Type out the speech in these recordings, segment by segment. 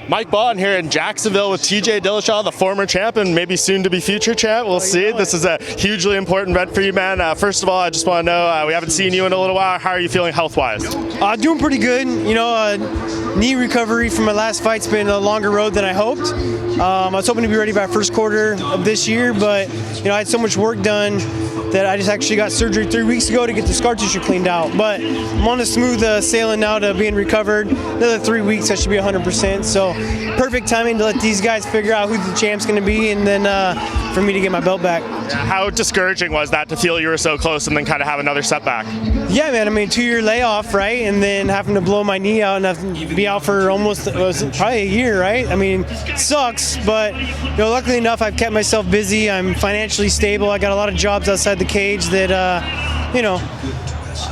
Mike Bohn here in Jacksonville with TJ Dillashaw, the former champ and maybe soon to be future champ. We'll see. This is a hugely important event for you, man. First of all, I just want to know, we haven't seen you in a little while. How are you feeling health-wise? Doing pretty good. You know, knee recovery from my last fight's been a longer road than I hoped. I was hoping to be ready by first quarter of this year, but you know, I had so much work done that I just actually got surgery 3 weeks ago to get the scar tissue cleaned out. But I'm on a smooth sailing now to being recovered. Another 3 weeks, I should be 100%. So perfect timing to let these guys figure out who the champ's going to be, and then for me to get my belt back. How discouraging was that to feel you were so close and then kind of have another setback? Yeah, man. I mean, 2-year layoff, right? And then having to blow my knee out and have to be out for almost probably a year, right? I mean, it sucks, but you know, luckily enough, I've kept myself busy. I'm financially stable. I got a lot of jobs outside the cage that, you know,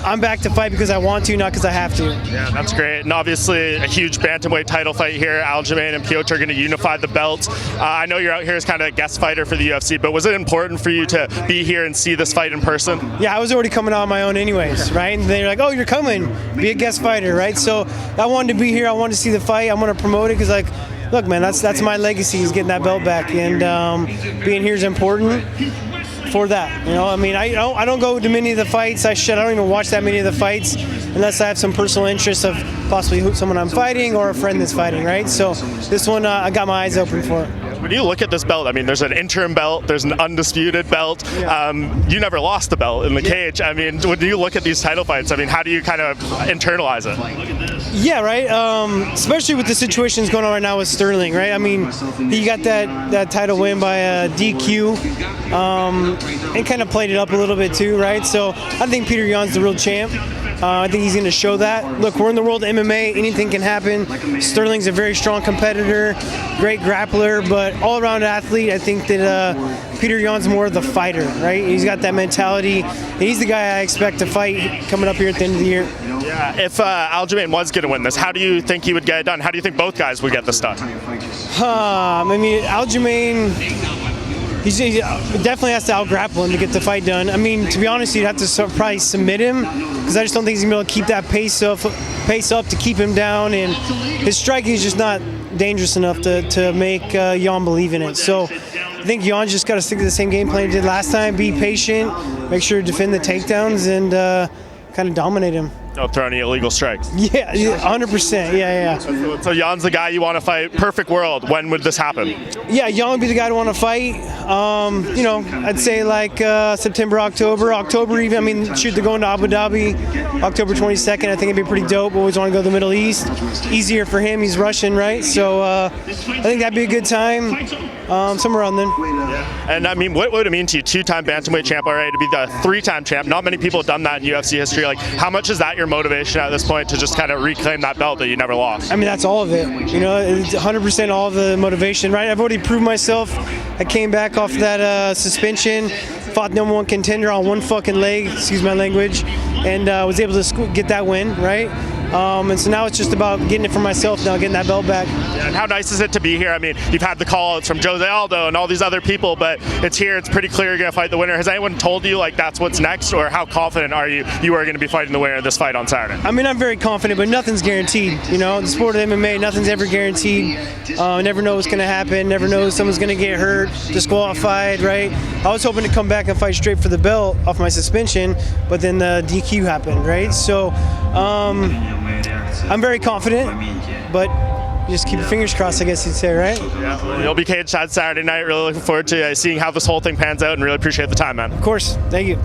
I'm back to fight because I want to, not because I have to. Yeah, that's great. And obviously a huge bantamweight title fight here. Aljamain and Petr are going to unify the belts. I know you're out here as kind of a guest fighter for the UFC, but was it important for you to be here and see this fight in person? Yeah, I was already coming out on my own anyways, right? And they're like, oh, you're coming, be a guest fighter, right? So I wanted to be here. I wanted to see the fight. I want to promote it because, like, look, man, that's my legacy, is getting that belt back. And being here is important for that, you know. I mean, I don't go to many of the fights. I don't even watch that many of the fights unless I have some personal interest of possibly someone I'm fighting or a friend that's fighting, right? So this one, I got my eyes open for it. When you look at this belt, I mean, there's an interim belt, there's an undisputed belt. Yeah. You never lost the belt in the cage. I mean, when you look at these title fights, I mean, how do you kind of internalize it? Yeah, right. Especially with the situations going on right now with Sterling, right? I mean, he got that title win by DQ, and kind of played it up a little bit too, right? So I think Petr Yan's the real champ. I think he's going to show that. Look, we're in the world of MMA. Anything can happen. Sterling's a very strong competitor, great grappler, but all-around athlete. I think that Petr Yan's more of the fighter, right? He's got that mentality. And he's the guy I expect to fight coming up here at the end of the year. Yeah, if Aljamain was going to win this, how do you think he would get it done? How do you think both guys would get this done? I mean, Aljamain, he definitely has to out-grapple him to get the fight done. I mean, to be honest, you'd have to probably submit him, because I just don't think he's going to be able to keep that pace up to keep him down, and his striking is just not dangerous enough to make Yan believe in it. So I think Yan's just got to stick to the same game plan he did last time, be patient, make sure to defend the takedowns, and kind of dominate him. Don't throw any illegal strikes. Yeah, 100%. Yeah. So Yan's the guy you want to fight. Perfect world. When would this happen? Yeah, Yan would be the guy to want to fight. You know, I'd say like September, October even. I mean, shoot, they're going to Abu Dhabi, October 22nd. I think it'd be pretty dope. Always want to go to the Middle East. Easier for him. He's Russian, right? So I think that'd be a good time. Somewhere around then. Yeah. And I mean, what would it mean to you? 2-time bantamweight champ already, to be the 3-time champ. Not many people have done that in UFC history. Like, how much is that your motivation at this point to just kind of reclaim that belt that you never lost? I mean, that's all of it. You know, it's 100% all of the motivation, right? I've already proved myself. I came back off that suspension, fought #1 contender on one fucking leg, excuse my language, and was able to get that win, right? And so now it's just about getting it for myself now, getting that belt back. Yeah, and how nice is it to be here? I mean, you've had the call-outs from Jose Aldo and all these other people, but it's here. It's pretty clear you're going to fight the winner. Has anyone told you, like, that's what's next, or how confident are you are going to be fighting the winner of this fight on Saturday? I mean, I'm very confident, but nothing's guaranteed. You know, the sport of MMA, nothing's ever guaranteed. Never know what's going to happen. Never know if someone's going to get hurt, disqualified, right? I was hoping to come back and fight straight for the belt off my suspension, but then the DQ happened, right? So, I'm very confident, but just keep your fingers crossed, I guess you'd say, right? Yeah, you'll be cage side Saturday night. Really looking forward to seeing how this whole thing pans out, and really appreciate the time, man. Of course. Thank you.